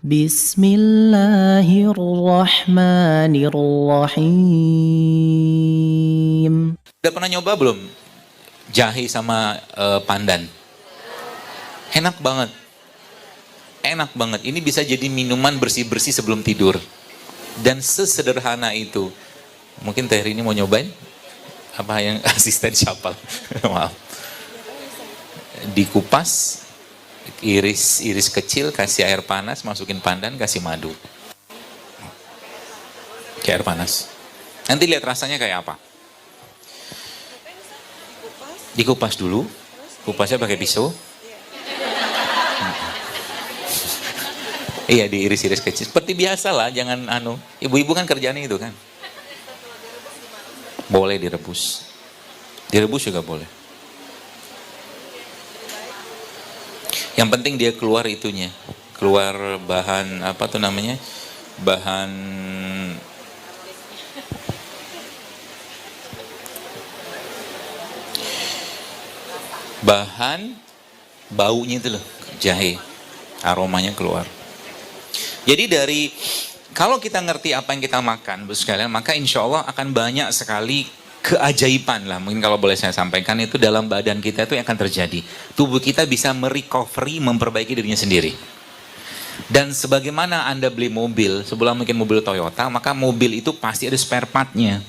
Bismillahirrahmanirrahim. Udah pernah nyoba belum? Jahe sama pandan. Enak banget. Enak banget. Ini bisa jadi minuman bersih-bersih sebelum tidur. Dan sesederhana itu. Mungkin Teh Rini mau nyobain? Apa yang asisten syapal? Maaf. Dikupas, iris kecil, kasih air panas, masukin pandan, kasih madu. Kayak air panas. Nanti lihat rasanya kayak apa. Dikupas dulu, kupasnya pakai pisau. Iya, diiris-iris kecil. Seperti biasa lah, jangan ibu-ibu kan kerjaannya itu kan. Boleh direbus. Direbus juga boleh. Yang penting dia keluar itunya. Keluar bahan, apa tuh namanya? Bahan baunya itu loh, jahe. Aromanya keluar. Jadi kalau kita ngerti apa yang kita makan, Bapak sekalian, maka insya Allah akan banyak sekali keajaiban lah. Mungkin kalau boleh saya sampaikan itu dalam badan kita itu yang akan terjadi. Tubuh kita bisa merecovery, memperbaiki dirinya sendiri. Dan sebagaimana Anda beli mobil, sebelum mungkin mobil Toyota, maka mobil itu pasti ada spare part-nya.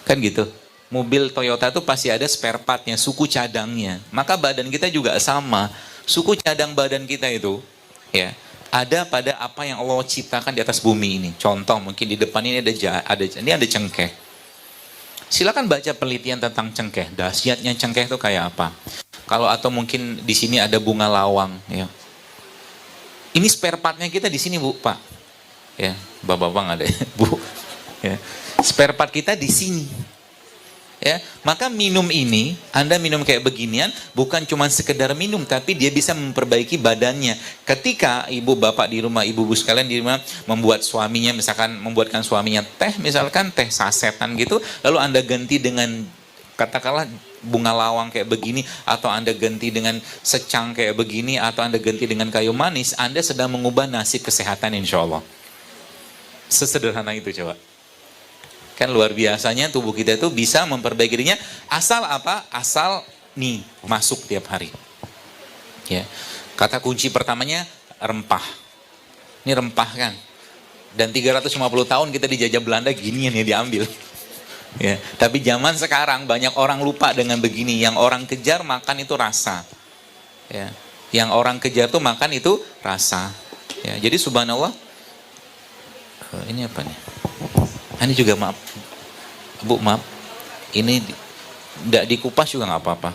Kan gitu. Mobil Toyota itu pasti ada spare part-nya, suku cadangnya. Maka badan kita juga sama. Suku cadang badan kita itu, ya, ada pada apa yang Allah ciptakan di atas bumi ini. Contoh mungkin di depan ini ada cengkeh. Silakan baca penelitian tentang cengkeh. Dahsyatnya cengkeh itu kayak apa? Atau mungkin di sini ada bunga lawang. Ya. Ini spare partnya kita di sini, Bu, Pak. Ya, bapak-bapak nggak ada, Bu. Ya. Spare part kita di sini. Ya, maka minum ini, Anda minum kayak beginian, bukan cuma sekedar minum, tapi dia bisa memperbaiki badannya. Ketika ibu bapak di rumah, ibu-ibu sekalian di rumah membuat suaminya, misalkan membuatkan suaminya teh, misalkan teh sasetan gitu, lalu Anda ganti dengan katakanlah bunga lawang kayak begini, atau Anda ganti dengan secang kayak begini, atau Anda ganti dengan kayu manis, Anda sedang mengubah nasib kesehatan insya Allah. Sesederhana itu coba. Kan luar biasanya tubuh kita itu bisa memperbaiki dirinya asal apa? Asal nih masuk tiap hari. Ya. Kata kunci pertamanya rempah. Ini rempah kan. Dan 350 tahun kita dijajah Belanda ginian ya diambil. Ya, tapi zaman sekarang banyak orang lupa dengan begini. Yang orang kejar makan itu rasa. Ya. Yang orang kejar tuh makan itu rasa. Ya, jadi subhanallah. Ini apa nih? Ini juga maaf, Bu, maaf. Ini tidak dikupas juga nggak apa-apa.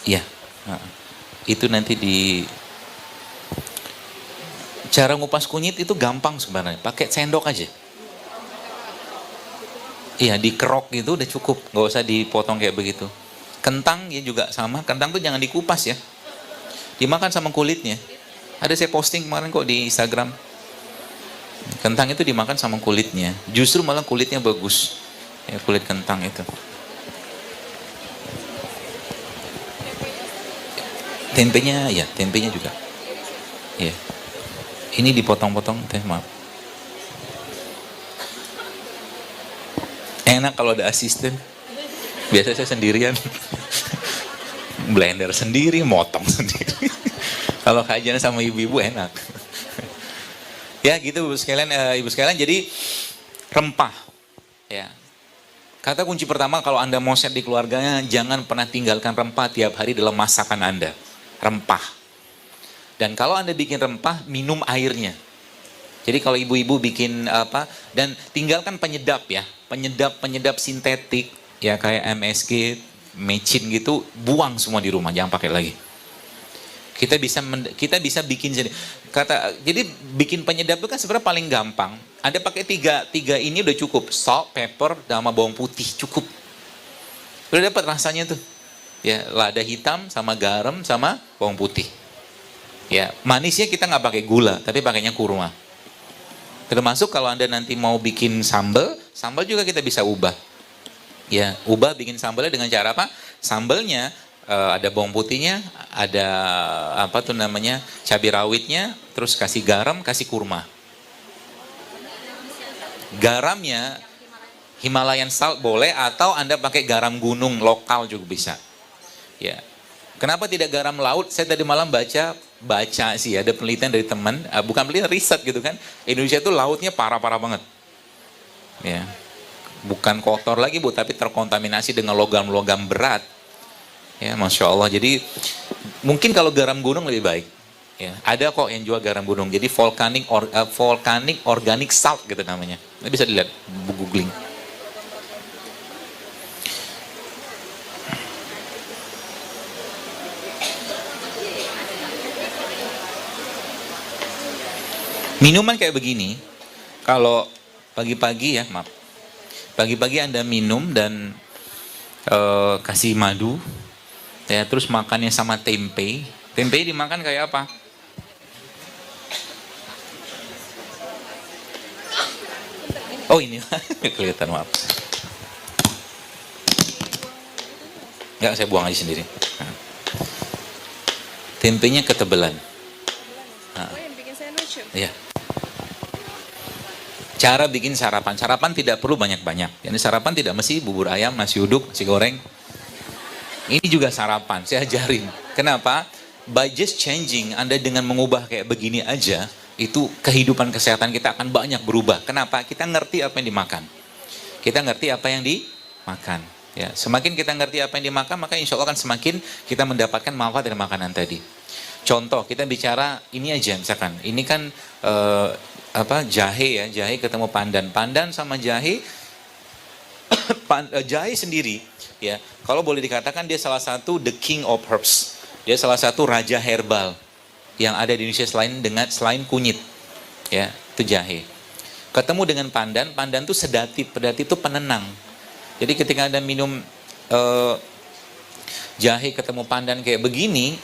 Iya, itu nanti cara ngupas kunyit itu gampang sebenarnya. Pakai sendok aja. Iya, dikerok gitu udah cukup, nggak usah dipotong kayak begitu. Kentang ya juga sama. Kentang tuh jangan dikupas ya, dimakan sama kulitnya. Ada saya posting kemarin kok di Instagram. Kentang itu dimakan sama kulitnya. Justru malah kulitnya bagus. Ya, kulit kentang itu. Tempenya, ya, tempenya juga. Ya. Ini dipotong-potong, teh, maaf. Enak kalau ada asisten. Biasa saya sendirian. Blender sendiri, motong sendiri. Kalau kajian sama ibu-ibu enak. Ya gitu ibu sekalian, jadi rempah. Ya. Kata kunci pertama kalau Anda mau set di keluarganya, jangan pernah tinggalkan rempah tiap hari dalam masakan Anda. Rempah. Dan kalau Anda bikin rempah, minum airnya. Jadi kalau ibu-ibu bikin apa, dan tinggalkan penyedap ya. Penyedap sintetik, ya kayak MSG, mecin gitu, buang semua di rumah, jangan pakai lagi. Kita bisa bikin jadi bikin penyedap itu kan sebenarnya paling gampang. Anda pakai tiga ini udah cukup, salt, pepper, sama bawang putih cukup. Udah dapat rasanya tuh. Ya, lada hitam sama garam sama bawang putih. Ya, manisnya kita nggak pakai gula, tapi pakainya kurma. Termasuk kalau Anda nanti mau bikin sambal juga kita bisa ubah. Ya, ubah bikin sambalnya dengan cara apa? Sambalnya ada bawang putihnya, ada apa tuh namanya, cabai rawitnya, terus kasih garam, kasih kurma. Garamnya Himalayan salt boleh, atau Anda pakai garam gunung lokal juga bisa. Ya. Kenapa tidak garam laut? Saya tadi malam baca sih, ada penelitian dari teman, bukan penelitian, riset gitu kan. Indonesia itu lautnya parah-parah banget. Ya. Bukan kotor lagi Bu, tapi terkontaminasi dengan logam-logam berat. Ya, Masya Allah. Jadi mungkin kalau garam gunung lebih baik. Ya, ada kok yang jual garam gunung. Jadi volcanic organic salt gitu namanya. Ini bisa dilihat, googling. Minuman kayak begini, kalau pagi-pagi ya, maaf. Pagi-pagi Anda minum dan kasih madu, ya, terus makannya sama tempe. Tempe dimakan kayak apa? Oh ini, kelihatan, maaf. Enggak, saya buang aja sendiri. Nah. Tempenya ketebelan. Nah. Iya. Cara bikin sarapan. Sarapan tidak perlu banyak-banyak. Jadi sarapan tidak mesti bubur ayam, nasi uduk, nasi goreng. Ini juga sarapan, saya ajarin. Kenapa? By just changing, Anda dengan mengubah kayak begini aja, itu kehidupan kesehatan kita akan banyak berubah. Kenapa? Kita ngerti apa yang dimakan. Kita ngerti apa yang dimakan. Ya, semakin kita ngerti apa yang dimakan, maka insya Allah akan semakin kita mendapatkan manfaat dari makanan tadi. Contoh, kita bicara ini aja, misalkan, ini kan jahe ya, jahe ketemu pandan. Pandan sama jahe, jahe sendiri, ya, kalau boleh dikatakan dia salah satu the king of herbs. Dia salah satu raja herbal yang ada di Indonesia selain kunyit. Ya, itu jahe. Ketemu dengan pandan, pandan itu sedatif, sedatif itu penenang. Jadi ketika Anda minum jahe ketemu pandan kayak begini,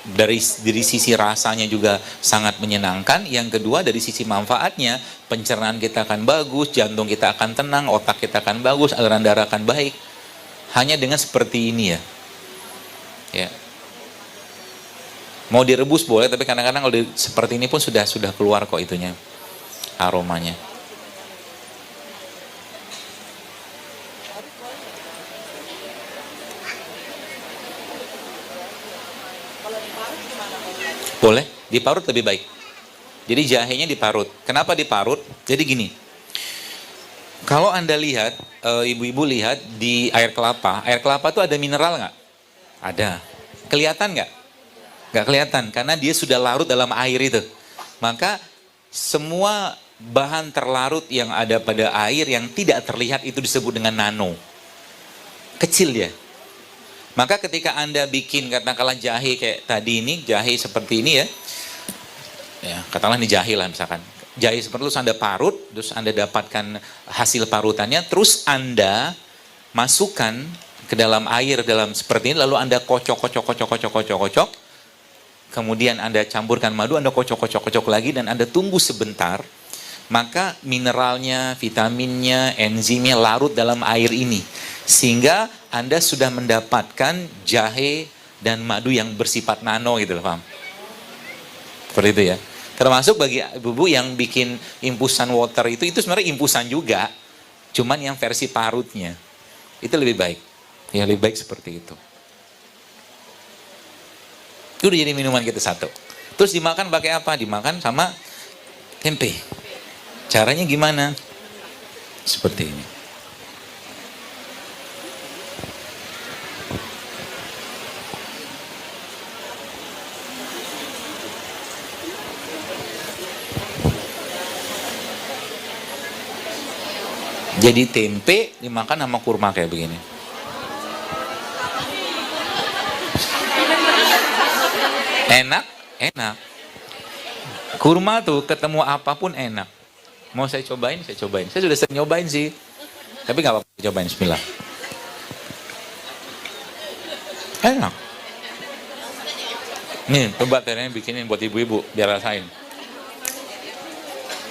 dari sisi rasanya juga sangat menyenangkan. Yang kedua, dari sisi manfaatnya, pencernaan kita akan bagus, jantung kita akan tenang, otak kita akan bagus, aliran darah akan baik. Hanya dengan seperti ini ya. Ya. Mau direbus boleh, tapi kadang-kadang kalau seperti ini pun sudah keluar kok itunya, aromanya. Boleh, diparut lebih baik. Jadi jahenya diparut. Kenapa diparut? Jadi gini, kalau Anda lihat, ibu-ibu lihat di air kelapa itu ada mineral nggak? Ada. Kelihatan nggak? Nggak kelihatan, karena dia sudah larut dalam air itu. Maka semua bahan terlarut yang ada pada air yang tidak terlihat itu disebut dengan nano. Kecil dia. Maka ketika Anda bikin katakanlah jahe kayak tadi ini, jahe seperti ini ya katakanlah ini jahe lah misalkan. Jahe seperti itu Anda parut, terus Anda dapatkan hasil parutannya, terus Anda masukkan ke dalam air dalam seperti ini, lalu Anda kocok. Kemudian Anda campurkan madu, Anda kocok lagi, dan Anda tunggu sebentar, maka mineralnya, vitaminnya, enzimnya larut dalam air ini. Sehingga Anda sudah mendapatkan jahe dan madu yang bersifat nano gitu loh, paham? Seperti itu ya. Termasuk bagi ibu-ibu yang bikin impusan water itu sebenarnya impusan juga, cuman yang versi parutnya. Itu lebih baik. Ya lebih baik seperti itu. Itu udah jadi minuman kita satu. Terus dimakan pakai apa? Dimakan sama tempe. Caranya gimana? Seperti ini. Jadi tempe dimakan sama kurma kayak begini. Enak, enak. Kurma tuh ketemu apapun enak. Mau saya cobain, saya cobain. Saya sudah sering nyobain sih. Tapi gak apa-apa, cobain, bismillah. Enak. Nih, coba ternyata bikinin buat ibu-ibu, biar rasain.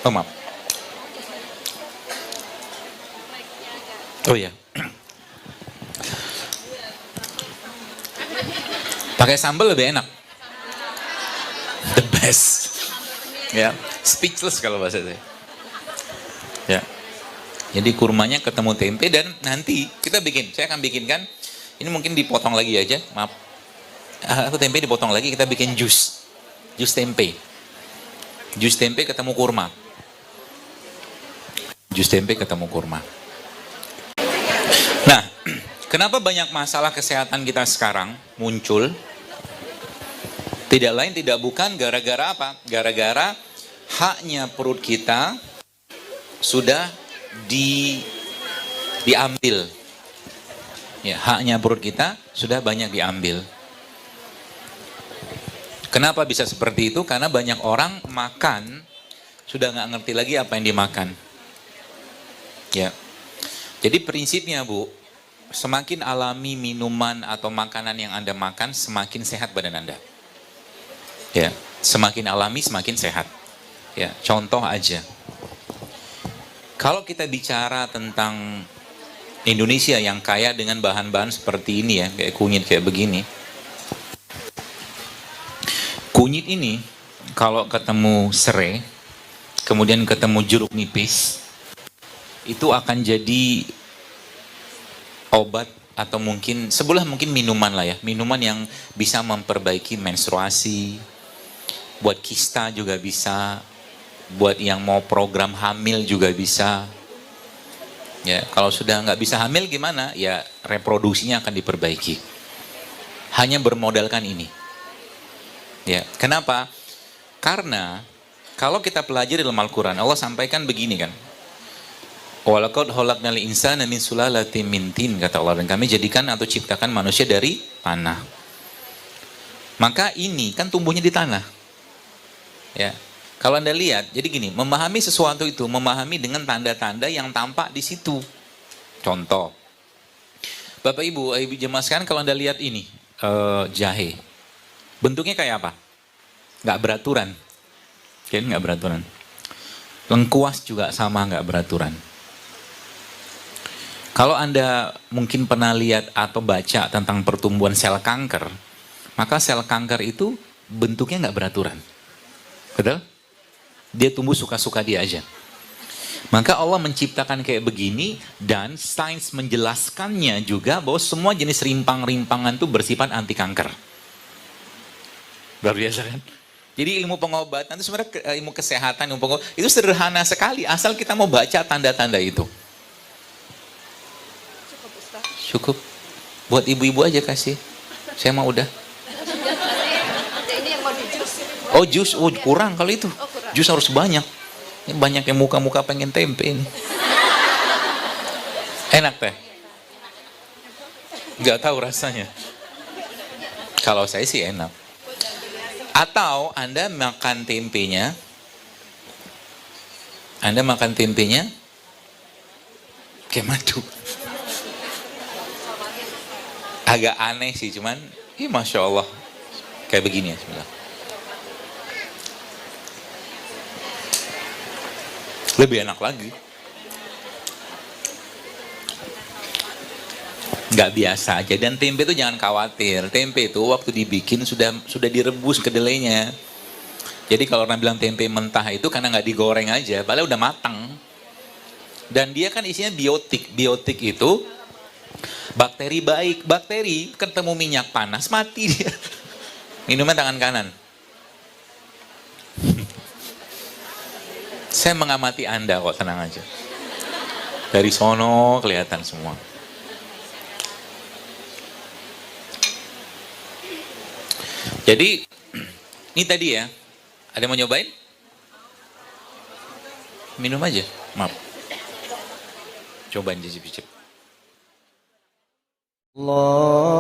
Oh, maaf. Oh iya. Pakai sambal lebih enak. The best. Ya, speechless kalau bahasa saya. Ya. Jadi kurmanya ketemu tempe dan nanti kita bikin, saya akan bikinkan, ini mungkin dipotong lagi aja, maaf. Atau tempe dipotong lagi, kita bikin jus. Jus tempe. Jus tempe ketemu kurma. Jus tempe ketemu kurma. Nah, kenapa banyak masalah kesehatan kita sekarang muncul? Tidak lain tidak bukan gara-gara apa? Gara-gara haknya perut kita sudah diambil. Ya, haknya perut kita sudah banyak diambil. Kenapa bisa seperti itu? Karena banyak orang makan sudah nggak ngerti lagi apa yang dimakan. Ya. Jadi prinsipnya Bu, semakin alami minuman atau makanan yang Anda makan, semakin sehat badan Anda. Ya, semakin alami semakin sehat. Ya, contoh aja. Kalau kita bicara tentang Indonesia yang kaya dengan bahan-bahan seperti ini ya, kayak kunyit kayak begini. Kunyit ini kalau ketemu serai, kemudian ketemu jeruk nipis, itu akan jadi obat atau mungkin sebelah mungkin minuman lah ya, minuman yang bisa memperbaiki menstruasi, buat kista juga bisa, buat yang mau program hamil juga bisa. Ya, kalau sudah nggak bisa hamil gimana? Ya reproduksinya akan diperbaiki. Hanya bermodalkan ini. Ya, kenapa? Karena kalau kita pelajari dalam Al-Quran, Allah sampaikan begini kan. Walaqad khalaqnal insana min sulalatin min tin, kata Allah, dan kami jadikan atau ciptakan manusia dari tanah. Maka ini kan tumbuhnya di tanah. Ya. Kalau Anda lihat, jadi gini, memahami sesuatu itu, memahami dengan tanda-tanda yang tampak di situ. Contoh, Bapak Ibu jemaah sekalian, kalau Anda lihat ini, jahe, bentuknya kayak apa? Nggak beraturan. Kan nggak beraturan. Lengkuas juga sama, nggak beraturan. Kalau Anda mungkin pernah lihat atau baca tentang pertumbuhan sel kanker, maka sel kanker itu bentuknya nggak beraturan. Betul? Dia tumbuh suka-suka dia aja. Maka Allah menciptakan kayak begini dan sains menjelaskannya juga bahwa semua jenis rimpang-rimpangan itu bersifat anti kanker. Luar biasa kan? Jadi ilmu pengobatan itu sebenarnya ilmu kesehatan, ilmu pengobatan itu sederhana sekali asal kita mau baca tanda-tanda itu. Cukup. Buat ibu-ibu aja kasih. Saya mau udah. Ini yang mau di jus. Oh jus, oh kurang kalau itu. Jus harus banyak. Ini banyak yang muka-muka pengen tempe ini. Enak teh? Nggak tahu rasanya. Kalau saya sih enak. Atau Anda makan tempenya, kayak madu. Agak aneh sih, cuman, Masya Allah. Kayak begini ya, bismillah. Lebih enak lagi. Nggak biasa aja. Dan tempe itu jangan khawatir. Tempe itu waktu dibikin sudah direbus kedelainya. Jadi kalau orang bilang tempe mentah itu karena nggak digoreng aja. Padahal udah matang. Dan dia kan isinya biotik. Biotik itu bakteri baik. Bakteri ketemu minyak panas mati dia. Minumnya tangan kanan. Saya mengamati Anda kok, tenang aja. Dari sono kelihatan semua. Jadi, ini tadi ya. Ada yang mau nyobain? Minum aja, maaf. Cobain cicip-cicip. Allah